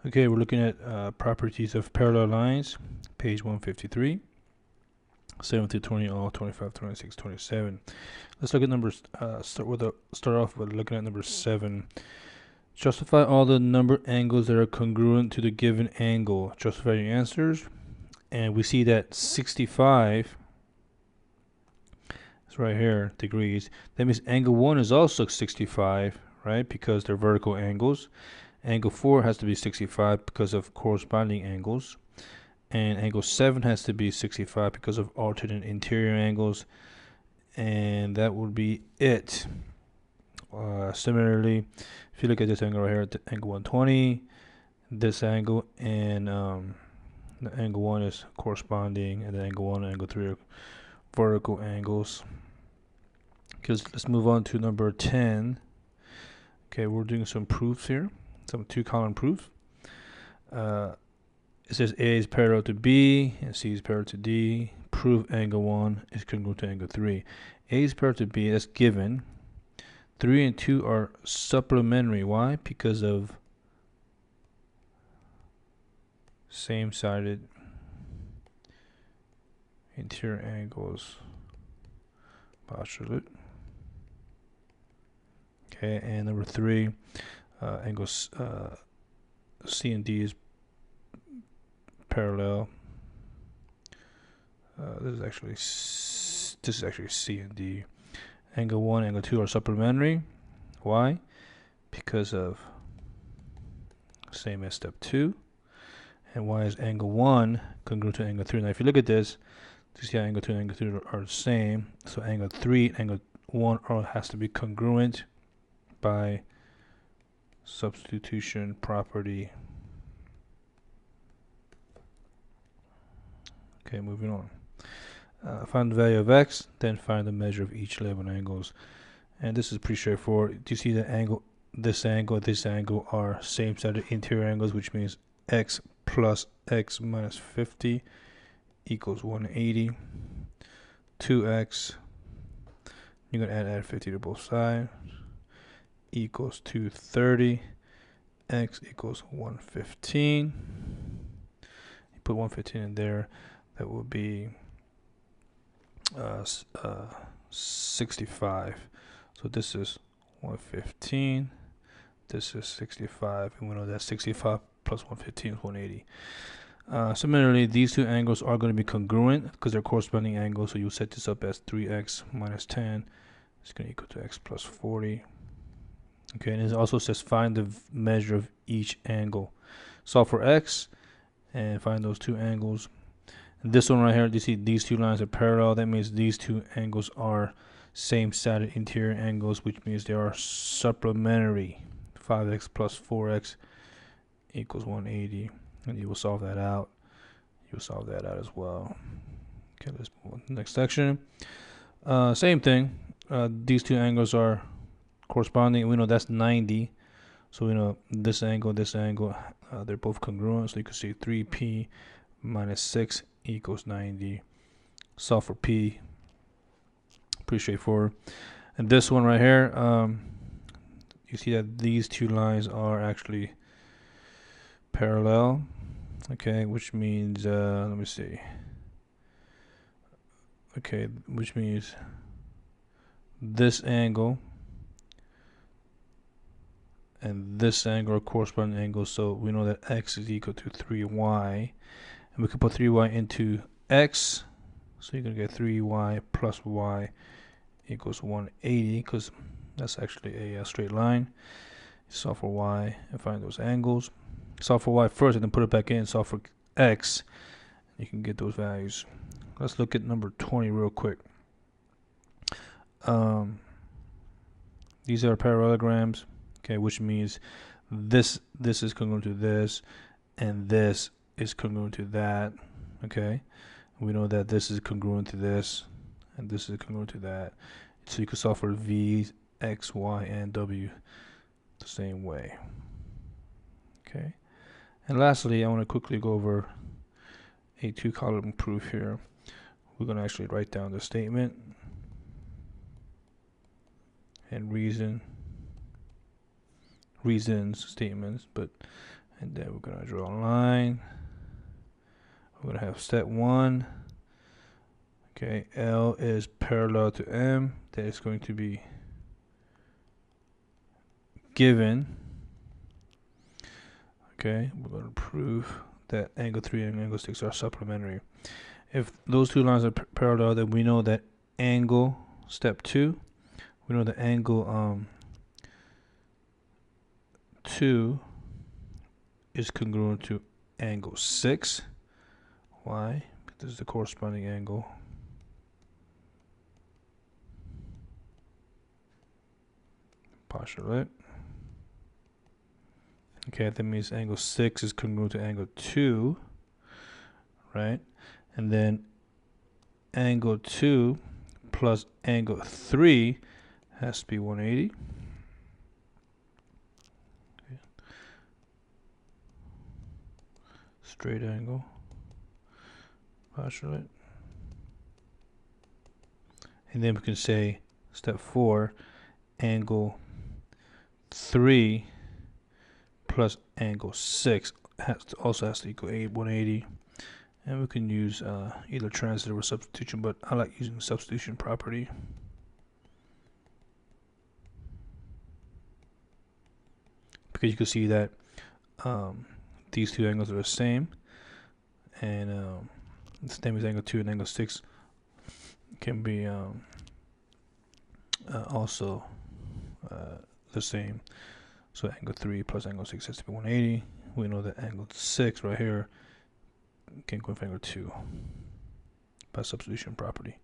Okay, we're looking at properties of parallel lines, page 153, 7 to 20, all 25, 26, 27. Let's look at numbers. Start off with looking at number 7. Justify all the number angles that are congruent to the given angle. Justify your answers, and we see that 65 is right here, degrees. That means angle 1 is also 65, right? Because they're vertical angles. Angle 4 has to be 65 because of corresponding angles. And angle 7 has to be 65 because of alternate interior angles. And that would be it. Similarly, if you look at this angle right here, angle 120, this angle, and the angle 1 is corresponding, and the angle 1 and angle 3 are vertical angles. Because let's move on to number 10. Okay, we're doing some proofs here, some 2-column proofs. It says A is parallel to B and C is parallel to D. Prove angle 1 is congruent to angle 3. A is parallel to B, that's given. 3 and 2 are supplementary. Why? Because of same-sided interior angles. Postulate. Okay, and number 3, angles C and D is parallel. This is actually C and D. Angle 1, angle 2 are supplementary. Why? Because of same as step 2. And why is angle 1 congruent to angle 3? Now, if you look at this, you see how angle 2 and angle 3 are the same. So angle 3 and angle 1 has to be congruent by substitution property. Okay, moving on. Find the value of x, then find the measure of each level angles. And this is pretty straightforward. Do you see the angle, this angle are same-sided interior angles, which means x plus x minus 50 equals 180. 2x, you're going to add 50 to both sides, equals 230. X equals 115. You put 115 in there, that will be 65. So this is 115, this is 65, and we know that 65 plus 115 is 180. Similarly, these two angles are going to be congruent because they're corresponding angles, so you set this up as 3x minus 10 is going to equal to x plus 40. Okay, and it also says find the measure of each angle. Solve for x and find those two angles. And this one right here, you see these two lines are parallel. That means these two angles are same-sided interior angles, which means they are supplementary. 5x plus 4x equals 180. And you will solve that out. You'll solve that out as well. Okay, let's move on to the next section. Same thing. These two angles are corresponding. We know that's 90. So we know this angle, they're both congruent. So you can see 3p minus 6 equals 90. Solve for p. Pretty straightforward. And this one right here, you see that these two lines are actually parallel. Okay, which means, let me see. Okay, which means this angle and this angle are corresponding angles. So we know that x is equal to 3y. And we can put 3y into x. So you're going to get 3y plus y equals 180, because that's actually a straight line. Solve for y and find those angles. Solve for y first and then put it back in. Solve for x. You can get those values. Let's look at number 20 real quick. These are parallelograms, okay, which means this is congruent to this, and this is congruent to that. Okay, we know that this is congruent to this, and this is congruent to that. So you can solve for v, x, y, and w the same way. Okay, and lastly, I want to quickly go over a 2-column proof here. We're going to actually write down the statement and reasons, statements, And then we're going to draw a line. We're going to have step 1. Okay, L is parallel to M. That is going to be given. Okay, we're going to prove that angle 3 and angle 6 are supplementary. If those two lines are parallel, then we know that angle, step 2, we know the angle 2 is congruent to angle 6. Why? Because this is the corresponding angle. Postulate. Okay, that means angle 6 is congruent to angle 2, right? And then angle 2 plus angle 3 has to be 180. Okay. Straight angle. Postulate. And then we can say step 4, angle 3 plus angle 6 also has to equal 180. And we can use either transitive or substitution, but I like using the substitution property. Because you can see that these two angles are the same. And the same as angle 2 and angle 6 can be also the same. So angle 3 plus angle 6 has to be 180. We know that angle 6 right here can go with angle 2 by substitution property.